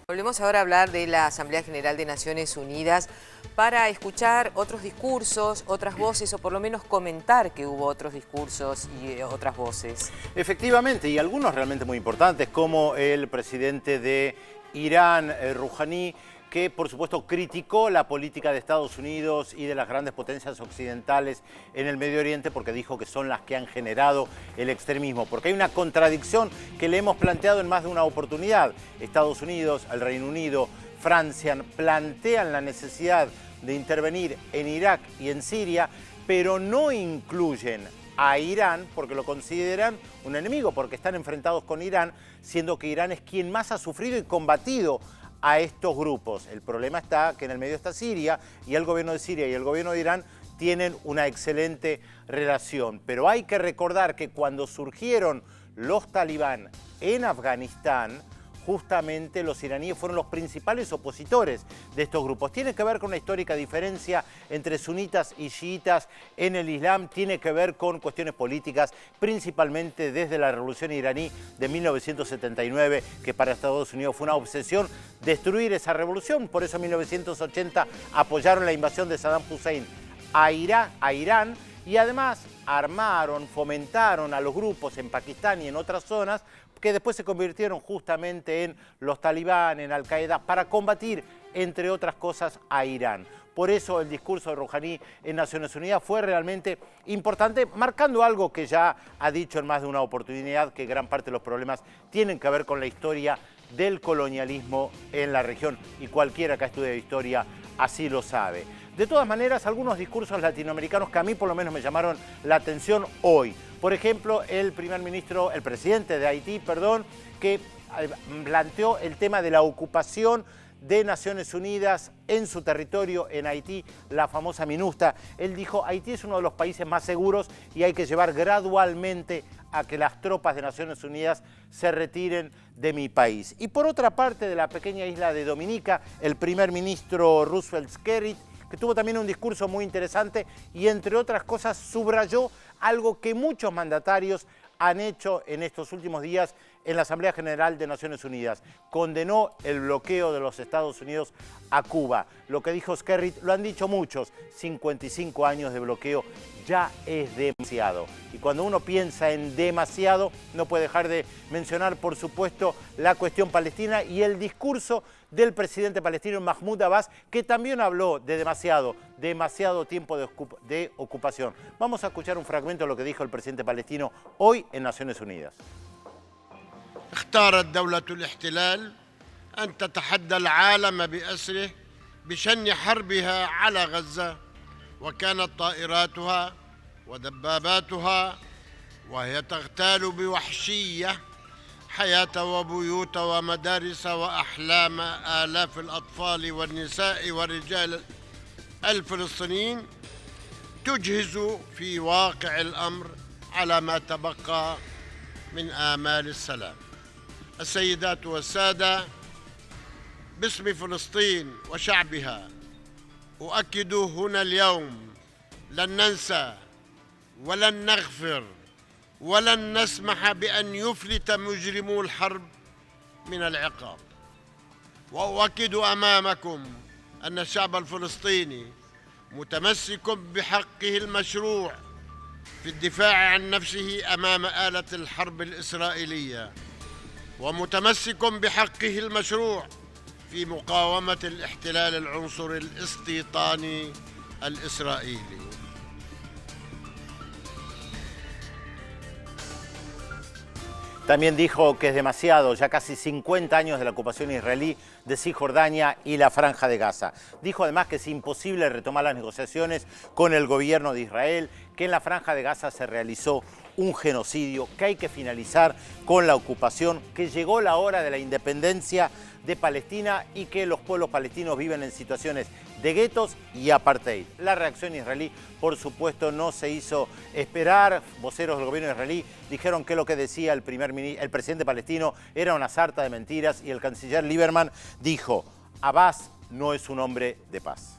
Volvemos ahora a hablar de la Asamblea General de Naciones Unidas para escuchar otros discursos, otras voces, o por lo menos comentar que hubo otros discursos y otras voces. Efectivamente, y algunos realmente muy importantes, como el presidente de Irán, Rouhani, que por supuesto criticó la política de Estados Unidos y de las grandes potencias occidentales en el Medio Oriente, porque dijo que son las que han generado el extremismo. Porque hay una contradicción que le hemos planteado en más de una oportunidad. Estados Unidos, el Reino Unido, Francia plantean la necesidad de intervenir en Irak y en Siria, pero no incluyen a Irán porque lo consideran un enemigo, porque están enfrentados con Irán, siendo que Irán es quien más ha sufrido y combatido a estos grupos. El problema está que en el medio está Siria, y el gobierno de Siria y el gobierno de Irán tienen una excelente relación. Pero hay que recordar que cuando surgieron los talibán en Afganistán, justamente los iraníes fueron los principales opositores de estos grupos. Tiene que ver con una histórica diferencia entre sunitas y chiitas en el Islam, tiene que ver con cuestiones políticas, principalmente desde la revolución iraní de 1979, que para Estados Unidos fue una obsesión destruir esa revolución. Por eso en 1980 apoyaron la invasión de Saddam Hussein a Irán, y además armaron, fomentaron a los grupos en Pakistán y en otras zonas que después se convirtieron justamente en los talibán, en Al-Qaeda, para combatir, entre otras cosas, a Irán. Por eso el discurso de Rouhani en Naciones Unidas fue realmente importante, marcando algo que ya ha dicho en más de una oportunidad, que gran parte de los problemas tienen que ver con la historia del colonialismo en la región, y cualquiera que estudie historia así lo sabe. De todas maneras, algunos discursos latinoamericanos que a mí por lo menos me llamaron la atención hoy. Por ejemplo, el presidente de Haití, que planteó el tema de la ocupación de Naciones Unidas en su territorio en Haití, la famosa MINUSTA. Él dijo: Haití es uno de los países más seguros y hay que llevar gradualmente a que las tropas de Naciones Unidas se retiren de mi país. Y por otra parte, de la pequeña isla de Dominica, el primer ministro Roosevelt Skerrit, que tuvo también un discurso muy interesante y, entre otras cosas, subrayó algo que muchos mandatarios han hecho en estos últimos días en la Asamblea General de Naciones Unidas. Condenó el bloqueo de los Estados Unidos a Cuba. Lo que dijo Skerrit lo han dicho muchos: 55 años de bloqueo ya es demasiado. Y cuando uno piensa en demasiado, no puede dejar de mencionar, por supuesto, la cuestión palestina y el discurso del presidente palestino Mahmoud Abbas, que también habló de demasiado tiempo de ocupación. Vamos a escuchar un fragmento de lo que dijo el presidente palestino hoy en Naciones Unidas. اختارت دولة الاحتلال أن تتحدى العالم بأسره بشن حربها على غزة، وكانت طائراتها ودباباتها وهي تغتال بوحشية حياة وبيوت ومدارس وأحلام آلاف الأطفال والنساء والرجال الفلسطينيين، تجهز في واقع الأمر على ما تبقى من آمال السلام. السيدات والسادة، باسم فلسطين وشعبها أؤكد هنا اليوم: لن ننسى ولن نغفر ولن نسمح بأن يفلت مجرمو الحرب من العقاب. وأؤكد أمامكم أن الشعب الفلسطيني متمسك بحقه المشروع في الدفاع عن نفسه أمام آلة الحرب الإسرائيلية، ومتمسك بحقه المشروع في مقاومة الاحتلال العنصري الاستيطاني الإسرائيلي. También dijo que es demasiado, ya casi 50 años de la ocupación israelí de Cisjordania y la Franja de Gaza. Dijo además que es imposible retomar las negociaciones con el gobierno de Israel, que en la Franja de Gaza se realizó un genocidio, que hay que finalizar con la ocupación, que llegó la hora de la independencia de Palestina y que los pueblos palestinos viven en situaciones de guetos y apartheid. La reacción israelí, por supuesto, no se hizo esperar. Voceros del gobierno israelí dijeron que lo que decía el presidente palestino era una sarta de mentiras, y el canciller Lieberman dijo: Abbas no es un hombre de paz.